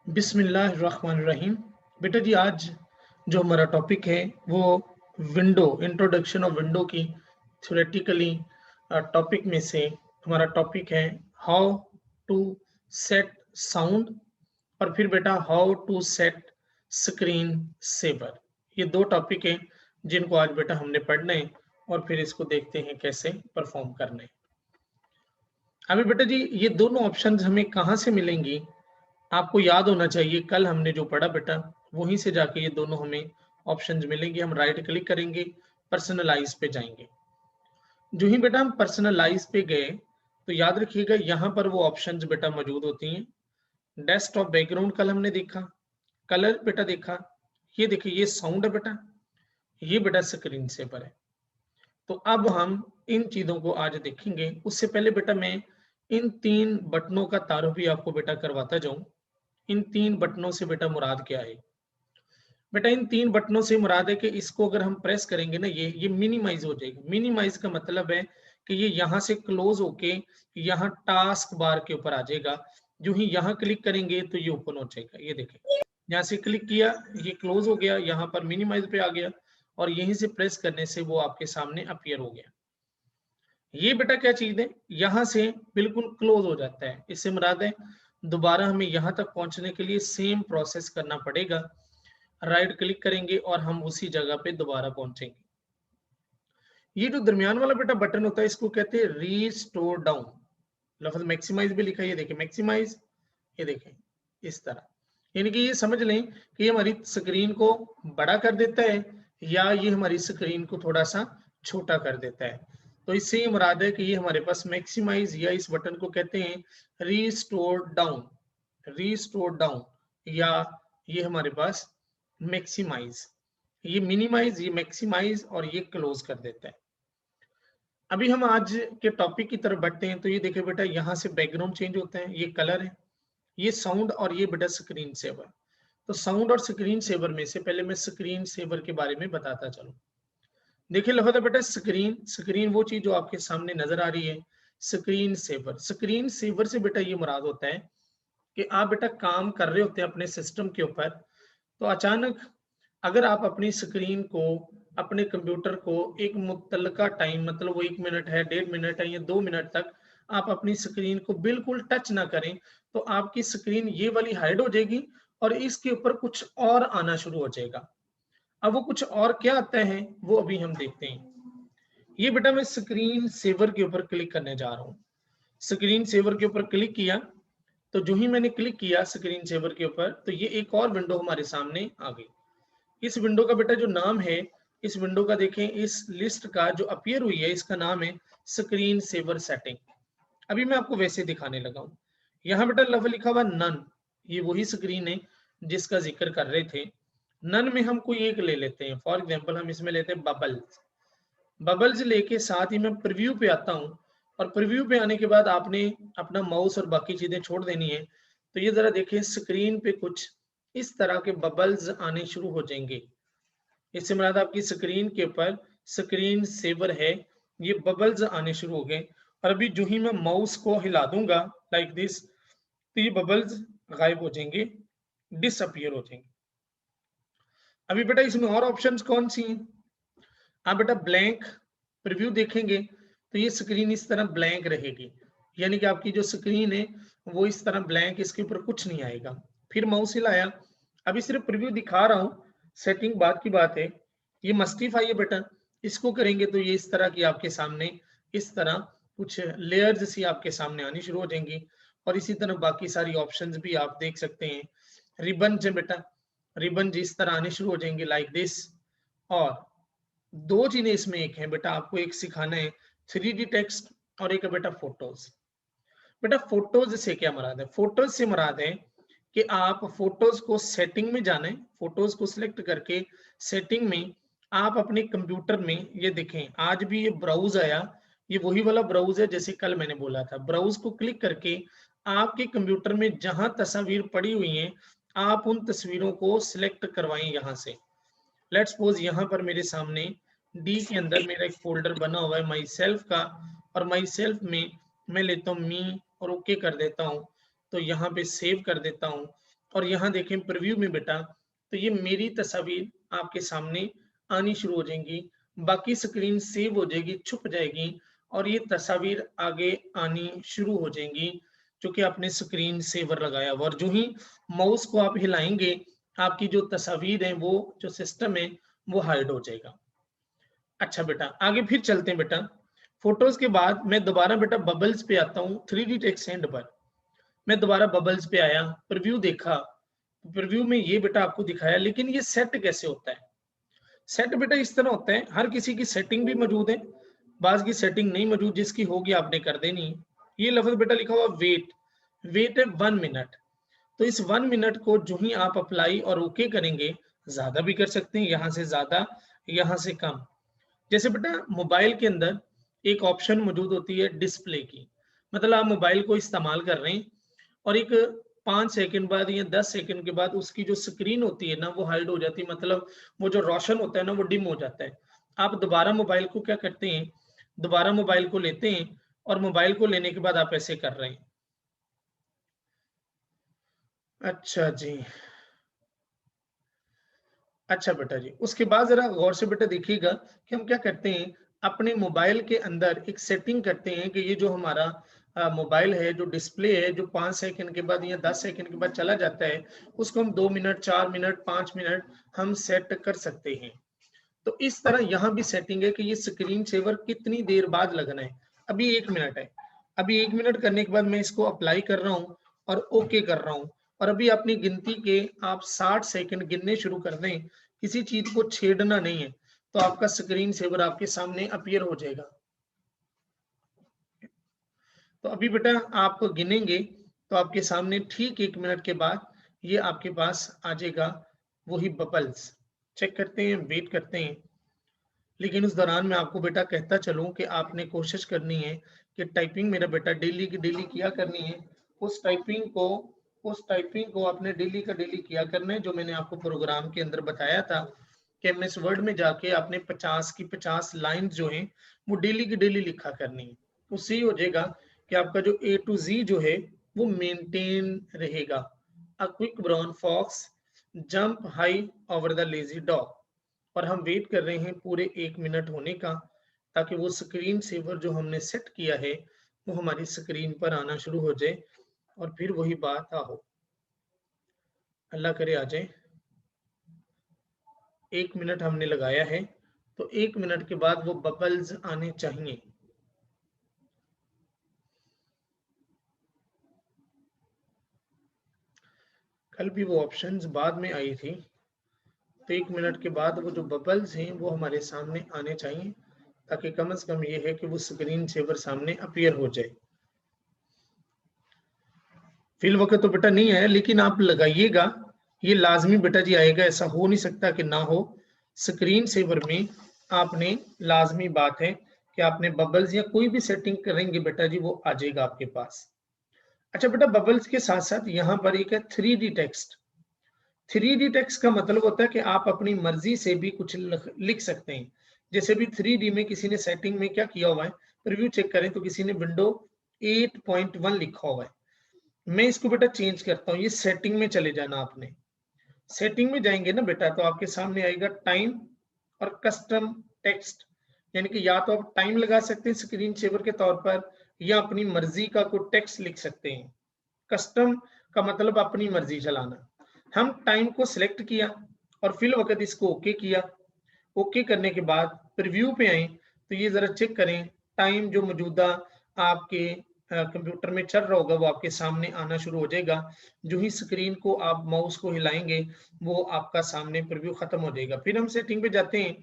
बिस्मिल्लाहिर्रहमानिर्रहीम। बेटा जी, आज जो हमारा टॉपिक है वो विंडो इंट्रोडक्शन ऑफ विंडो की थ्योरेटिकली टॉपिक में से हमारा टॉपिक है हाउ टू सेट साउंड और फिर बेटा how to set screen saver. ये दो टॉपिक हैं जिनको आज बेटा हमने पढ़ना है और फिर इसको देखते हैं कैसे परफॉर्म करना है। अभी बेटा जी, ये दोनों ऑप्शंस हमें कहाँ से मिलेंगी आपको याद होना चाहिए। कल हमने जो पढ़ा बेटा वहीं से जाके ये दोनों हमें ऑप्शंस मिलेंगे। हम राइट क्लिक करेंगे, पर्सनलाइज पे जाएंगे। जो ही बेटा हम पर्सनलाइज पे गए तो याद रखिएगा यहाँ पर वो ऑप्शंस बेटा मौजूद होती हैं। डेस्कटॉप बैकग्राउंड कल हमने देखा, कलर बेटा देखा, ये देखिए ये साउंड है बेटा, ये बेटा स्क्रीन सेवर है। तो अब हम इन चीजों को आज देखेंगे। उससे पहले बेटा मैं इन तीन बटनों का तारुफ भी आपको बेटा करवाता जाऊं। इन तीन बटनों से बेटा मुराद क्या है? बेटा इन तीन बटनों से मुराद है कि इसको अगर हम प्रेस करेंगे ना, ये मिनिमाइज हो जाएगा। मिनिमाइज का मतलब है कि ये यहाँ से क्लोज होके यहाँ टास्क बार के ऊपर आ जाएगा। जो ही यहाँ क्लिक करेंगे तो ये ओपन हो जाएगा। ये देखें, यहाँ से क्लिक किया, ये क्लोज हो गया, यहाँ पर मिनिमाइज पे आ गया और यहीं से प्रेस करने से वो आपके सामने अपीयर हो गया। ये बेटा क्या चीज है, यहाँ से बिल्कुल क्लोज हो जाता है। इससे मुराद है दोबारा हमें यहाँ तक पहुंचने के लिए सेम प्रोसेस करना पड़ेगा। राइट क्लिक करेंगे और हम उसी जगह पे दोबारा पहुंचेंगे। ये जो दरमियान वाला बेटा बटन होता है इसको कहते हैं रीस्टोर डाउन। लफ्ज मैक्सिमाइज भी लिखा है, ये देखें मैक्सिमाइज, ये देखें इस तरह। यानी कि ये समझ लें कि ये हमारी स्क्रीन को बड़ा कर देता है या ये हमारी स्क्रीन को थोड़ा सा छोटा कर देता है। तो इससे ये मुराद है कि ये हमारे पास मैक्सिमाइज या इस बटन को कहते हैं रीस्टोर डाउन, रीस्टोर डाउन, या ये हमारे पास मैक्सिमाइज। ये मिनिमाइज, ये मैक्सिमाइज और ये क्लोज कर देता है। अभी हम आज के टॉपिक की तरफ बढ़ते हैं। तो ये देखिए बेटा, यहाँ से बैकग्राउंड चेंज होता है, ये कलर है, ये साउंड और ये बेटा स्क्रीन सेवर। तो साउंड और स्क्रीन सेवर में से पहले मैं स्क्रीन सेवर के बारे में बताता चलूं। देखिए लफज है बेटा स्क्रीन, स्क्रीन वो चीज जो आपके सामने नजर आ रही है। स्क्रीन सेवर, स्क्रीन सेवर से बेटा ये मुराद होता है कि आप बेटा काम कर रहे होते हैं अपने सिस्टम के ऊपर, तो अचानक अगर आप अपनी स्क्रीन को, अपने कंप्यूटर को एक मुतलका टाइम, मतलब वो 1 मिनट है, 1.5 मिनट है या 2 मिनट तक आप अपनी स्क्रीन को बिल्कुल टच ना करें, तो आपकी स्क्रीन ये वाली हाइड हो जाएगी और इसके ऊपर कुछ और आना शुरू हो जाएगा। अब वो कुछ और क्या आता है वो अभी हम देखते हैं। ये बेटा मैं स्क्रीन सेवर के ऊपर क्लिक करने जा रहा हूँ। स्क्रीन सेवर के ऊपर क्लिक किया, तो जो ही मैंने क्लिक किया स्क्रीन सेवर के ऊपर, तो ये एक और विंडो हमारे सामने आ गई। इस विंडो का बेटा जो नाम है, इस विंडो का देखें, इस लिस्ट का जो अपीयर हुई है इसका नाम है स्क्रीन सेवर सेटिंग। अभी मैं आपको वैसे दिखाने लगा हूं। यहाँ बेटा लफ्ज लिखा हुआ नन, ये वही स्क्रीन है जिसका जिक्र कर रहे थे। नन में हम कोई एक ले लेते हैं। फॉर एग्जाम्पल हम इसमें लेते हैं बबल्स। बबल्स लेके साथ ही मैं प्रीव्यू पे आता हूँ और प्रीव्यू पे आने के बाद आपने अपना माउस और बाकी चीजें छोड़ देनी है। तो ये जरा देखिए, स्क्रीन पे कुछ इस तरह के बबल्स आने शुरू हो जाएंगे। इससे मुराद आपकी स्क्रीन के ऊपर स्क्रीन सेवर है, ये बबल्स आने शुरू हो गए। और अभी जो ही मैं माउस को हिला दूंगा लाइक दिस, तो ये बबल्स गायब हो जाएंगे, डिसअपियर हो जाएंगे। अभी बेटा इसमें और ऑप्शंस कौन सी हैं? आप बेटा ब्लैंक प्रीव्यू देखेंगे तो ये स्क्रीन इस तरह ब्लैंक रहेगी, यानी कि आपकी जो स्क्रीन है वो इस तरह ब्लैंक, इसके ऊपर कुछ नहीं आएगा। फिर माउस हिलाया, अभी सिर्फ प्रीव्यू दिखा रहा हूँ, सेटिंग बाद की बात है। ये मस्टिफाई है बेटा, इसको करेंगे तो ये इस तरह की आपके सामने इस तरह कुछ लेयर्स सी आपके सामने आनी शुरू हो जाएंगी। और इसी तरह बाकी सारी ऑप्शंस भी आप देख सकते हैं। रिबन है बेटा, रिबन जिस तरह आने शुरू हो जाएंगे लाइक दिस। और दो चीजें इसमें एक है बेटा, आपको एक सिखाना है 3D टेक्स्ट और एक है बेटा फोटोज। बेटा फोटोज से क्या मुराद है? फोटोज से मुराद है कि आप फोटोज को सेटिंग में जाना है, फोटोज को सिलेक्ट करके सेटिंग में आप अपने कंप्यूटर में, ये देखें आज भी ये ब्राउज आया, ये वही वाला ब्राउज है जैसे कल मैंने बोला था। ब्राउज को क्लिक करके आपके कंप्यूटर में जहां तस्वीर पड़ी हुई है आप उन तस्वीरों को सिलेक्ट करवाएं यहाँ से। लेट्स सपोज यहाँ पर मेरे सामने डी के अंदर मेरा एक फोल्डर बना हुआ है माई सेल्फ का, और माई सेल्फ में मैं लेता हूँ मी और ओके कर देता हूँ। तो यहाँ पे सेव कर देता हूँ और यहाँ देखें प्रीव्यू में बेटा, तो ये मेरी तस्वीर आपके सामने आनी शुरू हो जाएंगी, बाकी स्क्रीन सेव हो जाएगी, छुप जाएगी और ये तस्वीर आगे आनी शुरू हो जाएंगी जो कि आपने स्क्रीन सेवर लगाया हुआ। और जो ही माउस को आप हिलाएंगे आपकी जो तस्वीर है वो जो सिस्टम है वो हाइड हो जाएगा। अच्छा बेटा आगे फिर चलते हैं बेटा। फोटोज के बाद मैं दोबारा बेटा बबल्स पे आता हूँ, 3D टेक्स्ट हैंड पर मैं दोबारा बबल्स पे आया, प्रीव्यू देखा, प्रीव्यू में ये बेटा आपको दिखाया, लेकिन ये सेट कैसे होता है? सेट बेटा इस तरह होता है, हर किसी की सेटिंग भी मौजूद है, बाज की सेटिंग नहीं मौजूद, जिसकी होगी आपने कर देनी। ये लफ्ज बेटा लिखा हुआ वेट, वेट है 1 मिनट। तो इस 1 मिनट को जो ही आप अप्लाई और ओके करेंगे, ज्यादा भी कर सकते हैं, यहां से ज्यादा यहां से कम। जैसे बेटा मोबाइल के अंदर एक ऑप्शन मौजूद होती है डिस्प्ले की, मतलब आप मोबाइल को इस्तेमाल कर रहे हैं और एक 5 सेकंड बाद या 10 सेकंड के बाद उसकी जो स्क्रीन होती है ना वो हाइड हो जाती है, मतलब वो जो रोशन होता है ना वो डिम हो जाता है। आप दोबारा मोबाइल को क्या करते हैं, दोबारा मोबाइल को लेते हैं और मोबाइल को लेने के बाद आप ऐसे कर रहे हैं। अच्छा जी, अच्छा बेटा जी, उसके बाद जरा गौर से बेटा देखिएगा कि हम क्या करते हैं, अपने मोबाइल के अंदर एक सेटिंग करते हैं कि ये जो हमारा मोबाइल है, जो डिस्प्ले है, जो 5 सेकंड के बाद या 10 सेकंड के बाद चला जाता है, उसको हम 2 मिनट, 4 मिनट, 5 मिनट हम सेट कर सकते हैं। तो इस तरह यहाँ भी सेटिंग है कि ये स्क्रीन सेवर कितनी देर बाद लगना है। अभी 1 मिनट है, अभी 1 मिनट करने के बाद मैं इसको अप्लाई कर रहा हूँ और ओके कर रहा हूँ, और अभी अपनी गिनती के आप 60 सेकंड गिनने शुरू कर दें, किसी चीज को छेड़ना नहीं है, तो आपका स्क्रीन सेवर आपके सामने अपीयर हो जाएगा। तो अभी बेटा आप गिनेंगे तो आपके सामने ठीक 1 मिनट के बाद ये आपके पास आ जाएगा वही बबल्स। चेक करते हैं, वेट करते हैं, लेकिन उस दौरान मैं आपको बेटा कहता चलूं कि आपने कोशिश करनी है कि टाइपिंग मेरा बेटा डेली की डेली किया करनी है। उस टाइपिंग को आपने डेली का डेली किया करना है, जो मैंने आपको प्रोग्राम के अंदर बताया था कि एमएस वर्ड में जाके आपने 50 की 50 लाइन जो है वो डेली की डेली लिखा करनी है। उससे ही हो जाएगा कि आपका जो ए टू जी जो है वो मेंटेन रहेगा। A quick brown fox jump high over the lazy dog. और हम वेट कर रहे हैं पूरे 1 मिनट होने का, ताकि वो स्क्रीन सेवर जो हमने सेट किया है वो हमारी स्क्रीन पर आना शुरू हो जाए और फिर वही बात हो, अल्लाह करे आ जाए। 1 मिनट हमने लगाया है, तो 1 मिनट के बाद वो बबल्स आने चाहिए। कल भी वो ऑप्शंस बाद में आई थी, तो 1 मिनट के बाद वो जो बबल्स हैं वो हमारे सामने आने चाहिए, ताकि कम से कम ये है कि वो स्क्रीन सेवर सामने अपीयर हो जाए। फिल वक्त तो बेटा नहीं है, लेकिन आप लगाइएगा, ये लाजमी बेटा जी आएगा, ऐसा हो नहीं सकता कि ना हो। स्क्रीन सेवर में आपने लाजमी बात है कि आपने बबल्स या कोई भी सेटिंग करेंगे बेटा जी वो आ जाएगा आपके पास। अच्छा बेटा बबल्स के साथ साथ यहाँ पर एक है 3D टेक्स्ट। 3D टेक्स्ट का मतलब होता है कि आप अपनी मर्जी से भी कुछ लिख सकते हैं। जैसे भी 3D में किसी ने सेटिंग में क्या किया हुआ है, रिव्यू चेक करें तो किसी ने विंडो 8.1 लिखा हुआ है। मैं इसको बेटा चेंज करता हूँ, ये सेटिंग में चले जाना आपने। सेटिंग में जाएंगे ना बेटा तो आपके सामने आएगा टाइम और कस्टम टेक्स्ट, यानी कि या तो आप टाइम लगा सकते हैं स्क्रीन सेवर के तौर पर, या अपनी मर्जी का कोई टेक्स्ट लिख सकते हैं। कस्टम का मतलब अपनी मर्जी चलाना। हम टाइम को सिलेक्ट किया और फिल वक्त इसको ओके किया। ओके करने के बाद प्रीव्यू पे आए तो ये जरा चेक करें, टाइम जो मौजूदा आपके कंप्यूटर में चल रहा होगा वो आपके सामने आना शुरू हो जाएगा। जो ही स्क्रीन को आप माउस को हिलाएंगे वो आपका सामने प्रीव्यू खत्म हो जाएगा। फिर हम सेटिंग पे जाते हैं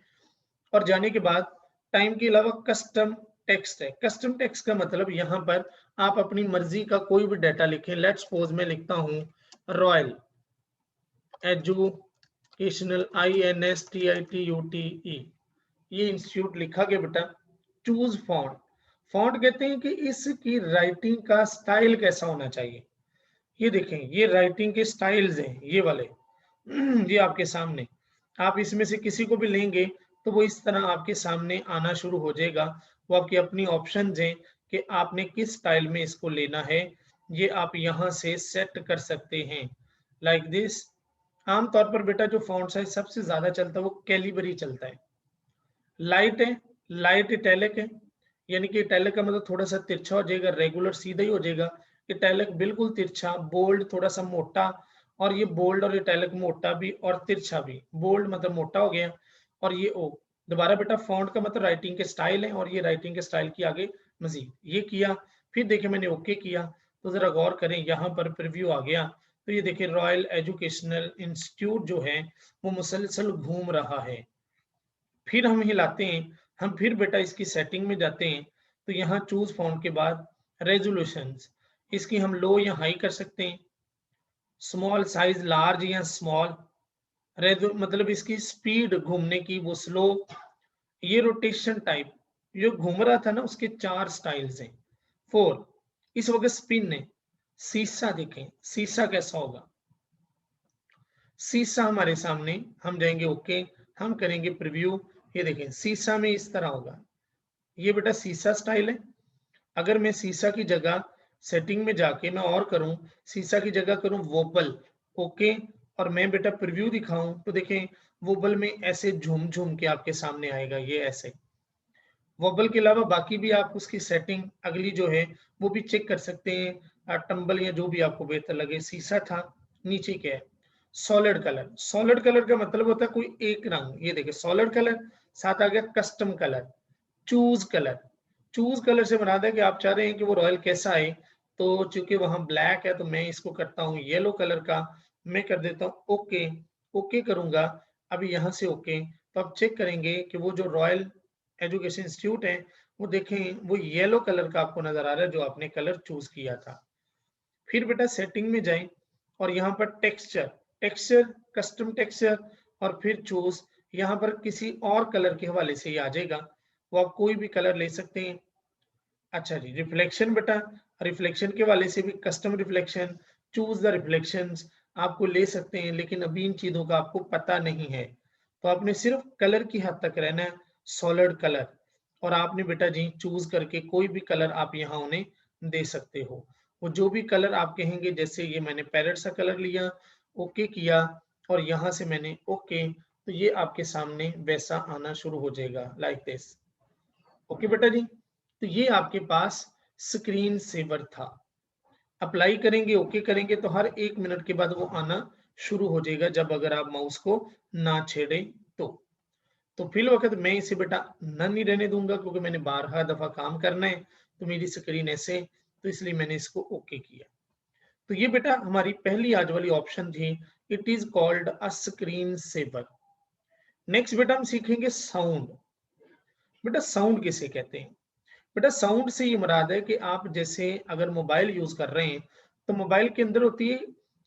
और जाने के बाद टाइम के अलावा कस्टम टेक्स्ट है। कस्टम टेक्स्ट का मतलब यहाँ पर आप अपनी मर्जी का कोई भी डाटा लिखें। लेट्स सपोज मैं लिखता हूँ रॉयल एजुकेशनल INSTITUTE, ये इंस्टीट्यूट लिखा गया बेटा। चूज फॉन्ट, फॉन्ट कहते हैं कि इसकी राइटिंग का स्टाइल कैसा होना चाहिए। ये देखें ये राइटिंग के स्टाइल्स हैं ये वाले, ये आपके सामने। आप इसमें से किसी को भी लेंगे तो वो इस तरह आपके सामने आना शुरू हो जाएगा। वो आपकी अपनी ऑप्शंस हैं कि आपने किस स्टाइल में इसको लेना है, ये आप यहाँ से सेट कर सकते हैं। Like this. आमतौर पर बेटा जो फॉन्ट साइज सबसे ज्यादा चलता है वो कैलिबरी चलता है। लाइट है, लाइट इटैलिक है, यानी कि इटैलिक का मतलब थोड़ा सा तिरछा हो जाएगा, रेगुलर सीधा ही हो जाएगा। इटैलिक बिल्कुल तिरछा, बोल्ड थोड़ा सा मोटा, और ये बोल्ड और इटैलिक मोटा भी और तिरछा भी। बोल्ड मतलब मोटा हो गया, और ये ओ। दोबारा बेटा फॉन्ट का मतलब राइटिंग के स्टाइल है, और ये राइटिंग के स्टाइल की आगे मजीद ये किया। फिर देखिए मैंने ओके किया, तो जरा गौर करें यहाँ पर प्रीव्यू आ गया। तो ये देखिए रॉयल एजुकेशनल इंस्टीट्यूट जो है वो मुसलसल घूम रहा है। फिर हम हिलाते हैं, हम फिर बेटा इसकी सेटिंग में जाते हैं, तो यहाँ चूज फॉन्ट के बाद रेजोल्यूशंस, इसकी हम लो या हाई कर सकते हैं। स्मॉल साइज लार्ज या स्मॉल, मतलब इसकी स्पीड घूमने की वो स्लो। ये रोटेशन टाइप, जो घूम रहा था ना उसके 4 स्टाइल्स हैं। 4, इस वक्त स्पिन है। सीसा देखें, सीसा कैसा होगा। सीसा हमारे सामने, हम जाएंगे ओके, हम करेंगे प्रीव्यू। ये देखें सीसा में इस तरह होगा। ये बेटा सीसा स्टाइल है। अगर मैं सीसा की जगह सेटिंग में जाके मैं और करूं, सीसा की जगह करूं वोबल, ओके, और मैं बेटा प्रीव्यू दिखाऊं, तो देखें वोबल में ऐसे झूम झूम के आपके सामने आएगा, ये ऐसे। वोबल के अलावा बाकी भी आप उसकी सेटिंग अगली जो है वो भी चेक कर सकते हैं, टंबल या जो भी आपको बेहतर लगे। सीसा था, नीचे क्या है, सॉलिड कलर। सॉलिड कलर का मतलब होता है कोई एक रंग, ये देखिए सॉलिड कलर। साथ आ गया custom colour, choose colour. Choose colour से बना दें कि आप चाह रहे हैं कि वो रॉयल कैसा है। तो चूंकि वहां ब्लैक है तो मैं इसको करता हूँ येलो कलर का। मैं कर देता हूँ ओके, ओके करूंगा। अभी यहां से ओके, तो आप चेक करेंगे कि वो जो रॉयल एजुकेशन इंस्टीट्यूट है वो देखें वो येलो कलर का आपको नजर आ रहा है, जो आपने कलर चूज किया था। फिर बेटा सेटिंग में जाएं, और यहाँ पर टेक्सचर, टेक्सचर, कस्टम टेक्सचर, और फिर चूज। यहाँ पर किसी और कलर के हवाले से ही आ जाएगा, वो आप कोई भी कलर ले सकते हैं। अच्छा जी, रिफ्लेक्शन बेटा, रिफ्लेक्शन के वाले से भी custom reflection, choose the reflections आपको ले सकते हैं, लेकिन अभी इन चीजों का आपको पता नहीं है, तो आपने सिर्फ कलर की हद तक रहना है, सॉलिड कलर। और आपने बेटा जी चूज करके कोई भी कलर आप यहाँ उन्हें दे सकते हो। वो जो भी कलर आप कहेंगे, जैसे ये मैंने पैरेट सा कलर लिया, ओके किया, और यहाँ से मैंने ओके, तो ये आपके सामने वैसा आना शुरू हो जाएगा, लाइक दिस। ओके बेटा जी, तो ये आपके पास स्क्रीन सेवर था। अप्लाई करेंगे, ओके करेंगे, तो हर 1 मिनट के बाद वो आना शुरू हो जाएगा, जब अगर आप माउस को ना छेड़े तो फिल वक्त मैं इसे बेटा नन नहीं रहने दूंगा, क्योंकि मैंने 12 दफा काम करना है, तो मेरी स्क्रीन ऐसे, तो इसलिए मैंने इसको ओके किया। तो ये बेटा हमारी पहली आज वाली ऑप्शन थी, it is called a screen saver. Next बेटा हम सीखेंगे साउंड। बेटा साउंड किसे कहते हैं? बेटा साउंड से ये मुराद है कि आप जैसे अगर मोबाइल यूज कर रहे हैं, तो मोबाइल के अंदर होती है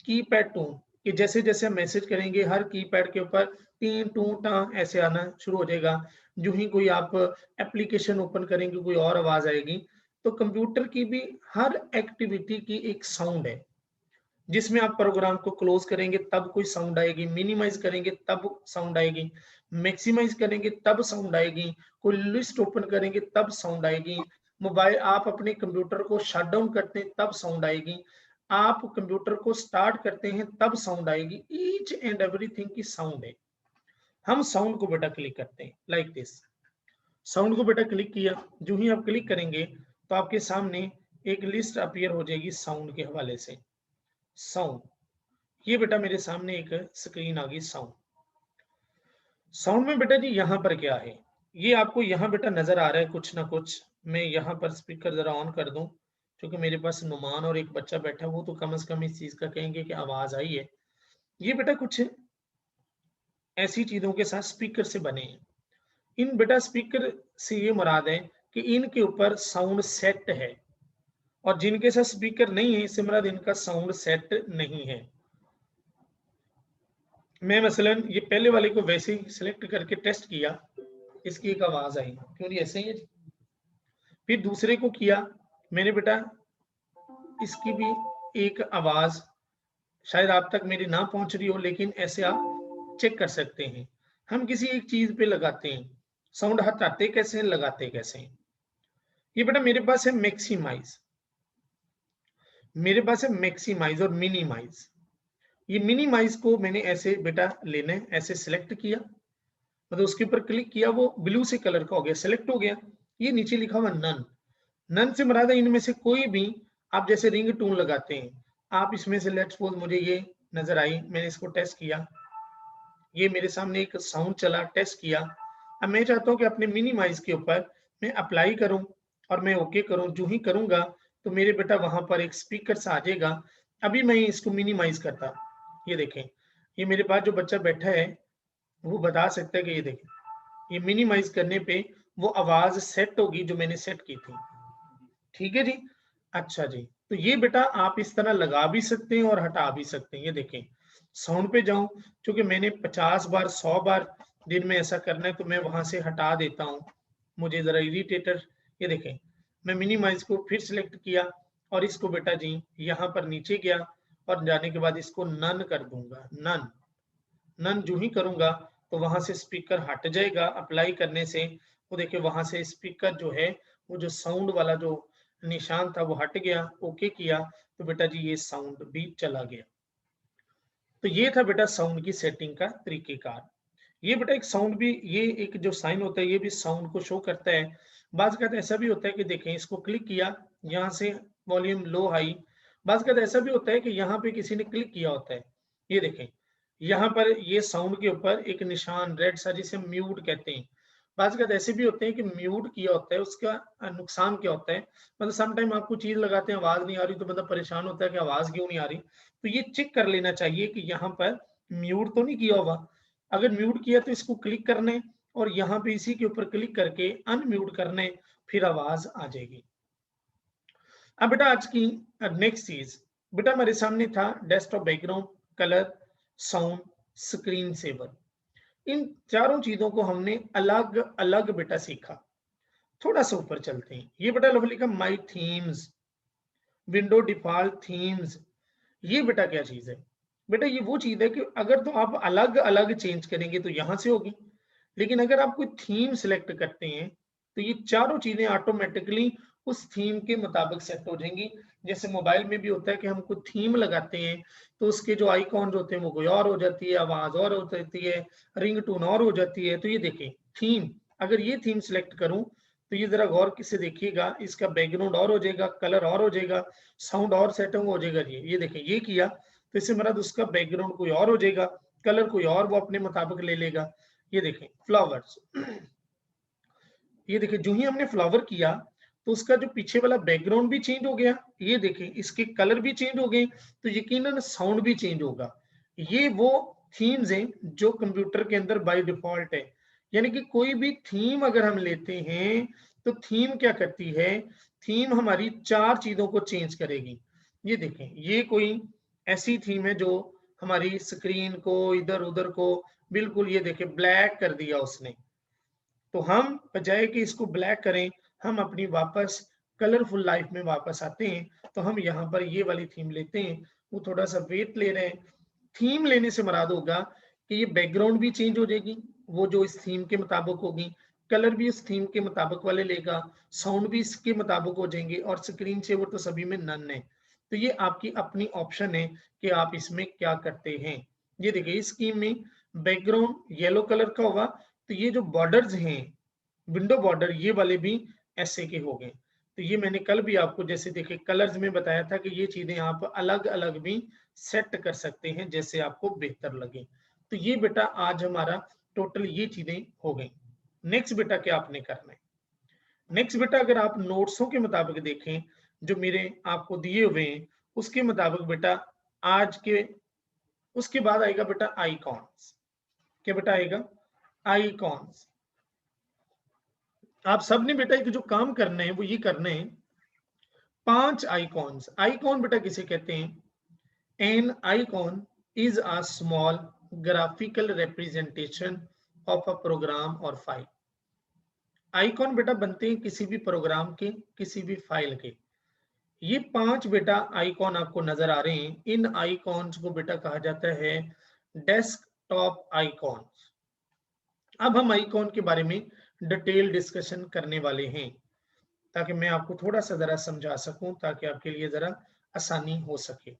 कीपैड टोन, कि जैसे जैसे हम मैसेज करेंगे हर कीपैड के ऊपर टी टू टा ऐसे आना शुरू हो जाएगा। जो ही कोई आप एप्लीकेशन ओपन करेंगे कोई और आवाज आएगी। तो कंप्यूटर की भी हर एक्टिविटी की एक साउंड है, जिसमें आप प्रोग्राम को क्लोज करेंगे तब कोई साउंड आएगी, मिनिमाइज करेंगे तब साउंड आएगी, मैक्सिमाइज करेंगे तब साउंड आएगी, कोई लिस्ट ओपन करेंगे तब साउंड आएगी, मोबाइल आप अपने कंप्यूटर को शट डाउन करते हैं तब साउंड आएगी, आप कंप्यूटर को स्टार्ट करते हैं तब साउंड आएगी। ईच एंड एवरीथिंग की साउंड है। हम साउंड को बेटा क्लिक करते हैं, लाइक दिस। साउंड को बेटा क्लिक किया, जो ही आप क्लिक करेंगे तो आपके सामने एक लिस्ट अपीयर हो जाएगी साउंड के हवाले से। साउंड, ये बेटा मेरे सामने एक स्क्रीन आ गई साउंड। साउंड में बेटा जी यहाँ पर क्या है, ये आपको यहाँ बेटा नजर आ रहा है कुछ ना कुछ। मैं यहाँ पर स्पीकर जरा ऑन कर दूं, क्योंकि मेरे पास नुमान और एक बच्चा बैठा, वो तो कम से कम इस चीज का कहेंगे कि आवाज आई है। ये बेटा कुछ ऐसी चीजों के साथ स्पीकर से बने हैं। इन बेटा स्पीकर से ये मुराद है कि इनके ऊपर साउंड सेट है, और जिनके साथ स्पीकर नहीं है इससे मुराद इनका साउंड सेट नहीं है। मैं मसलन ये पहले वाले को वैसे ही सिलेक्ट करके टेस्ट किया, इसकी एक आवाज आई, क्यों नहीं ऐसे ही है। फिर दूसरे को किया मैंने बेटा, इसकी भी एक आवाज शायद आप तक मेरी ना पहुंच रही हो, लेकिन ऐसे आप चेक कर सकते हैं। हम किसी एक चीज पे लगाते हैं, साउंड हटाते कैसे हैं, लगाते कैसे हैं। ये बेटा मेरे पास है मैक्सिमाइज, मेरे पास है मैक्सिमाइज और मिनिमाइज। ये मिनिमाइज को मैंने ऐसे बेटा लेना है, ऐसे सिलेक्ट किया, मतलब उसके ऊपर क्लिक किया, वो ब्लू से कलर का हो गया, सिलेक्ट हो गया। ये नीचे लिखा हुआ नन, नन से मुराद है इनमें से कोई भी, आप जैसे रिंग टून लगाते हैं, आप इसमें से लेट्स सपोज मुझे ये नजर आई, मैंने इसको टेस्ट किया, ये मेरे सामने एक साउंड चला, टेस्ट किया। अब मैं चाहता हूँ कि अपने मिनिमाइज के ऊपर मैं अप्लाई करूं और मैं ओके करूं। जो ही करूंगा तो मेरे बेटा वहां पर एक स्पीकर सा आ जाएगा। अभी मैं इसको मिनिमाइज करता, ये देखें, ये मेरे पास जो बच्चा बैठा है वो बता सकता है कि ये देखें, ये मिनिमाइज करने पे वो आवाज सेट होगी जो मैंने सेट की थी। ठीक है जी। अच्छा जी, तो ये बेटा आप इस तरह लगा भी सकते हैं और हटा भी सकते हैं। ये देखें, साउंड पे जाऊं, क्योंकि मैंने 50 बार 100 बार दिन में ऐसा करना है, तो मैं वहां से हटा देता हूं, मुझे जरा इरिटेटर। ये देखें, मैं मिनिमाइज को फिर सिलेक्ट किया और इसको बेटा जी यहाँ पर नीचे गया और जाने के बाद इसको नन कर दूंगा। नन, नन जो ही करूंगा तो वहां से स्पीकर हट जाएगा अप्लाई करने से। वो देखिए वहां से स्पीकर जो है, वो जो साउंड वाला जो निशान था वो हट गया, ओके किया तो बेटा जी ये साउंड भी चला गया। तो ये था बेटा साउंड की सेटिंग का तरीकेकार। ये बेटा एक साउंड भी, ये एक जो साइन होता है ये भी साउंड को शो करता है। बाज़ का ऐसा भी होता है कि देखें, इसको क्लिक किया, यहाँ से वॉल्यूम लो हाई। बाज़ का ऐसा भी होता है कि यहाँ पे किसी ने क्लिक किया होता है, ये देखें, यहाँ पर ये साउंड के ऊपर एक निशान रेड सा जिसे म्यूट कहते हैं। बाज़ का ऐसे भी होते हैं कि म्यूट किया होता है, उसका नुकसान क्या होता है, मतलब सम टाइम आपको चीज लगाते हैं आवाज नहीं आ रही तो बंदा परेशान होता है कि आवाज क्यों नहीं आ रही। तो ये चेक कर लेना चाहिए कि यहाँ पर म्यूट तो नहीं किया हुआ। अगर म्यूट किया तो इसको क्लिक करना है और यहाँ पे इसी के ऊपर क्लिक करके अनम्यूट करना है, फिर आवाज आ जाएगी। अब बेटा आज की नेक्स्ट चीज, बेटा मेरे सामने था desktop background, colour, sound, screen saver. इन चारों चीजों को हमने अलग अलग बेटा सीखा। थोड़ा सा ऊपर चलते हैं, ये बेटा लवली का माई थीम्स, विंडो डिफॉल्ट थीम्स। ये बेटा क्या चीज है? बेटा ये वो चीज है कि अगर तो आप अलग अलग चेंज करेंगे तो यहां से होगी, लेकिन अगर आप कोई थीम सिलेक्ट करते हैं तो ये चारों चीजें ऑटोमेटिकली उस थीम के मुताबिक सेट हो जाएंगी। जैसे मोबाइल में भी होता है कि हम कोई थीम लगाते हैं तो उसके जो आइकॉन होते हैं वो कोई और हो जाती है, आवाज और हो जाती है, रिंग टोन और हो जाती है। तो ये देखें थीम, अगर ये थीम सिलेक्ट करूं तो ये जरा गौर से देखिएगा, इसका बैकग्राउंड और हो जाएगा, कलर और हो जाएगा, साउंड और सेटिंग हो जाएगा। ये देखें, ये किया तो इससे मेरा उसका बैकग्राउंड कोई और हो जाएगा, कलर कोई और वो अपने मुताबिक ले लेगा। ये देखें फ्लावर्स, ये देखिए जो ही हमने फ्लावर किया तो उसका जो पीछे वाला बैकग्राउंड भी चेंज हो गया। ये देखें इसके कलर भी चेंज हो गए, तो यकीनन साउंड भी चेंज होगा। ये वो थीम्स हैं जो कंप्यूटर के अंदर बाय डिफॉल्ट है। यानी कि कोई भी थीम अगर हम लेते हैं तो थीम क्या करती है, थीम हमारी चार चीजों को चेंज करेगी। ये देखें, ये कोई ऐसी थीम है जो हमारी स्क्रीन को इधर उधर को बिल्कुल, ये देखें ब्लैक कर दिया उसने। तो हम बजाय कि इसको ब्लैक करें, हम अपनी वापस कलरफुल लाइफ में वापस आते हैं। तो हम यहाँ पर ये वाली थीम लेते हैं, वो थोड़ा सा वेट ले रहे हैं। थीम लेने से मुराद होगा कि ये बैकग्राउंड भी चेंज हो जाएगी, वो जो इस थीम के मुताबिक होगी, कलर भी उस थीम के मुताबिक वाले लेगा, साउंड भी इसके मुताबिक हो जाएंगे और स्क्रीन सेवर तो सभी में नन है। तो ये आपकी अपनी ऑप्शन है कि आप इसमें क्या करते हैं। ये देखिए इस स्कीम में बैकग्राउंड येलो कलर का होगा, तो ये जो बॉर्डर्स हैं, विंडो बॉर्डर, ये वाले भी ऐसे के हो गए। तो ये मैंने कल भी आपको जैसे देखे कलर्स में बताया था कि ये चीजें आप अलग अलग भी सेट कर सकते हैं जैसे आपको बेहतर लगे। तो ये बेटा आज हमारा टोटल ये चीजें हो गई। नेक्स्ट बेटा क्या आपने करना है? नेक्स्ट बेटा अगर आप नोट्सों के मुताबिक देखें जो मेरे आपको दिए हुए हैं, उसके मुताबिक बेटा आज के, उसके बाद आएगा बेटा आईकॉन्स। क्या बेटा आएगा? आईकॉन्स। आप सबने बेटा एक जो काम करना है वो ये करना है, 5 आइकॉन्स। आइकॉन बेटा किसे कहते हैं? An icon is a small graphical representation of a program और फाइल। आइकॉन बेटा बनते हैं किसी भी प्रोग्राम के, किसी भी फाइल के। ये 5 बेटा आइकॉन आपको नजर आ रहे हैं, इन आइकॉन्स को बेटा कहा जाता है डेस्कटॉप आइकॉन। अब हम आइकॉन के बारे में डिटेल डिस्कशन करने वाले हैं ताकि मैं आपको थोड़ा सा जरा समझा सकूं, ताकि आपके लिए जरा आसानी हो सके।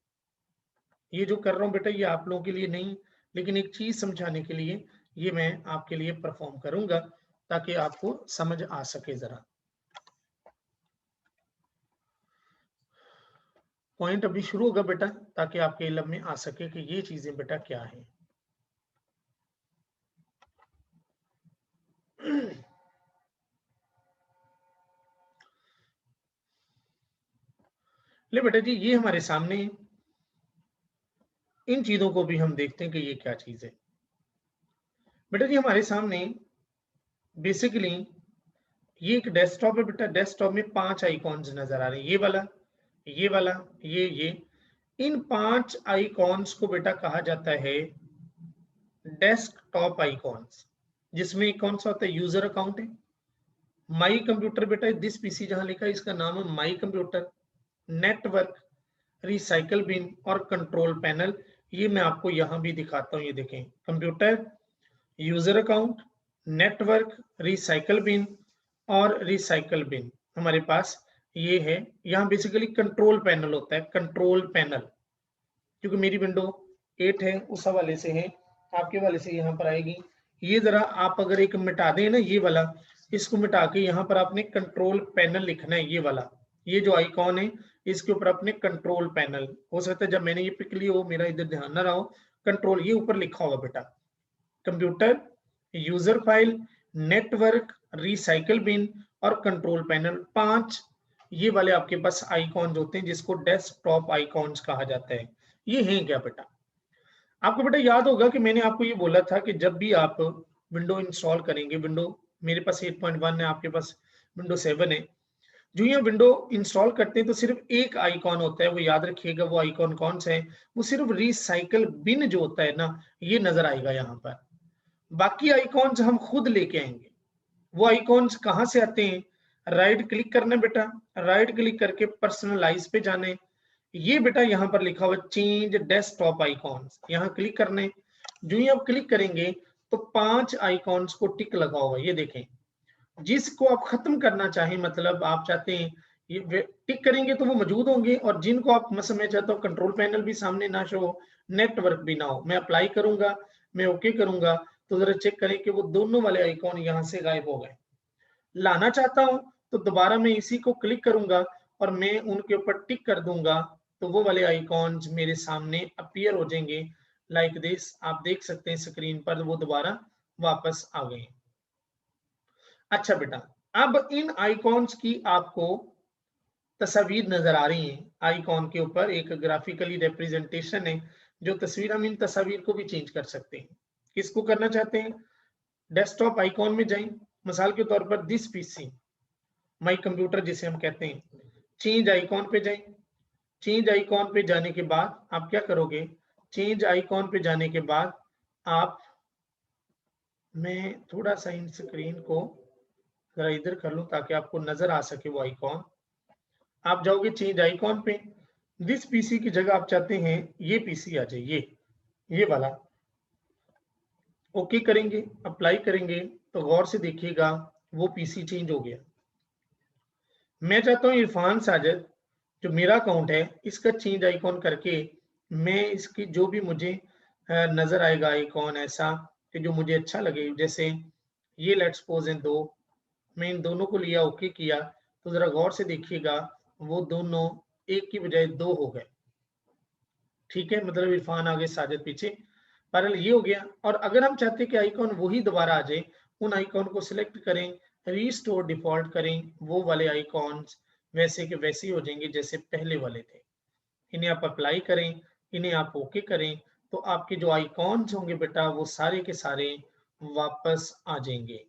ये जो कर रहा हूँ बेटा ये आप लोगों के लिए नहीं, लेकिन एक चीज समझाने के लिए ये मैं आपके लिए परफॉर्म करूंगा ताकि आपको समझ आ सके। जरा पॉइंट अभी शुरू होगा बेटा, ताकि आपके इल्म में आ सके कि ये चीजें बेटा क्या है। ले बेटा जी ये हमारे सामने, इन चीजों को भी हम देखते हैं कि ये क्या चीज है। बेटा जी हमारे सामने बेसिकली ये एक डेस्कटॉप है बेटा। डेस्कटॉप में 5 आइकॉन्स नजर आ रहे हैं, ये वाला, ये वाला, ये। इन 5 आइकॉन्स को बेटा कहा जाता है डेस्कटॉप आइकॉन्स, जिसमें कौन सा होता है, यूजर अकाउंट है, माई कंप्यूटर बेटा, दिस पीसी जहां लिखा है इसका नाम है my computer, network, recycle bin और कंट्रोल पैनल। ये मैं आपको यहां भी दिखाता हूं, ये देखें, computer, user account, network, recycle bin और रिसाइकल बिन हमारे पास ये है। यहाँ बेसिकली कंट्रोल पैनल होता है, कंट्रोल पैनल, क्योंकि मेरी विंडो 8 है उस हवाले से है, आपके वाले से यहाँ पर आएगी। ये जरा आप अगर एक मिटा दें ना ये वाला, इसको मिटा के यहाँ पर आपने कंट्रोल पैनल लिखना है, ये वाला, ये जो आइकॉन है इसके ऊपर अपने कंट्रोल पैनल, हो सकता है जब मैंने ये पिक ली हो मेरा इधर ध्यान ना रहा हो, कंट्रोल ये ऊपर लिखा होगा बेटा, computer, user file, network, recycle bin और कंट्रोल पैनल। 5 ये वाले आपके पास आइकॉन्स होते हैं जिसको डेस्कटॉप आइकॉन्स कहा जाता है। ये हैं क्या बेटा, आपको बेटा याद होगा कि मैंने आपको ये बोला था कि जब भी आप विंडो इंस्टॉल करेंगे, विंडो मेरे पास 8.1 है, आपके पास विंडो 7 है, जो ये विंडो इंस्टॉल करते हैं तो सिर्फ एक आइकॉन होता है, वो याद रखिएगा। वो आइकॉन कौन सा है, वो सिर्फ रिसाइकल बिन जो होता है ना, ये नजर आएगा यहाँ पर। बाकी आइकॉन्स हम खुद लेके आएंगे। वो आइकॉन्स कहाँ से आते हैं, राइट क्लिक करना बेटा, राइट क्लिक करके पर्सनलाइज पे जाने, ये बेटा यहाँ पर लिखा हुआ चेंज डेस्कटॉप आइकॉन्स, यहाँ क्लिक करने। जो ही आप क्लिक करेंगे तो 5 आइकॉन्स को टिक लगा होगा, ये देखें, जिसको आप खत्म करना चाहें, मतलब आप चाहते हैं ये टिक करेंगे तो वो मौजूद होंगे, और जिनको आप मैं चाहता हूँ कंट्रोल पैनल भी सामने ना शो हो, नेटवर्क भी ना हो, मैं अप्लाई करूंगा, मैं ओके करूंगा, तो जरा चेक करें कि वो दोनों वाले आइकॉन यहाँ से गायब हो गए। लाना चाहता हूं तो दोबारा मैं इसी को क्लिक करूंगा और मैं उनके ऊपर टिक कर दूंगा, तो वो वाले आइकॉन्स मेरे सामने अपीयर हो जाएंगे लाइक दिस। आप देख सकते हैं स्क्रीन पर वो दोबारा वापस आ गए। अच्छा बेटा, अब इन आइकॉन्स की आपको तस्वीर नजर आ रही है, आइकॉन के ऊपर एक ग्राफिकली रिप्रेजेंटेशन है, जो तस्वीर हम इन तस्वीर को भी चेंज कर सकते हैं। किसको करना चाहते हैं, डेस्कटॉप आइकॉन में जाएं, मिसाल के तौर पर दिस पीसी माई कंप्यूटर जिसे हम कहते हैं, चेंज आइकॉन पे जाएं। चेंज आइकॉन पे जाने के बाद आप क्या करोगे, चेंज आइकॉन पे जाने के बाद आप, मैं थोड़ा सा इन स्क्रीन को जरा इधर कर लूं ताकि आपको नजर आ सके वो आइकॉन। आप जाओगे चेंज आइकॉन पे, दिस पीसी की जगह आप चाहते हैं ये पीसी आ जाए, ये वाला, ओके करेंगे, अप्लाई करेंगे, तो गौर से देखिएगा वो पीसी चेंज हो गया। मैं चाहता हूं इरफान साजिद जो मेरा अकाउंट है इसका चेंज आइकॉन करके मैं इसकी जो भी मुझे नजर आएगा आइकॉन ऐसा कि जो मुझे अच्छा लगे, जैसे ये लेट्स सपोज इन दो, मैं इन दोनों को लिया, ओके किया, तो जरा गौर से देखिएगा वो दोनों एक की बजाय 2 हो गए। ठीक है, मतलब इरफान आगे साजिद पीछे, पैरेलल ये हो गया। और अगर हम चाहते हैं कि आइकॉन वही दोबारा आ जाए, उन आइकॉन को सिलेक्ट करें, रीस्टोर डिफॉल्ट करें, वो वाले आइकॉन्स वैसे के वैसे ही हो जाएंगे जैसे पहले वाले थे। इन्हें आप अप्लाई करें, इन्हें आप ओके करें, तो आपके जो आइकॉन्स होंगे बेटा वो सारे के सारे वापस आ जाएंगे।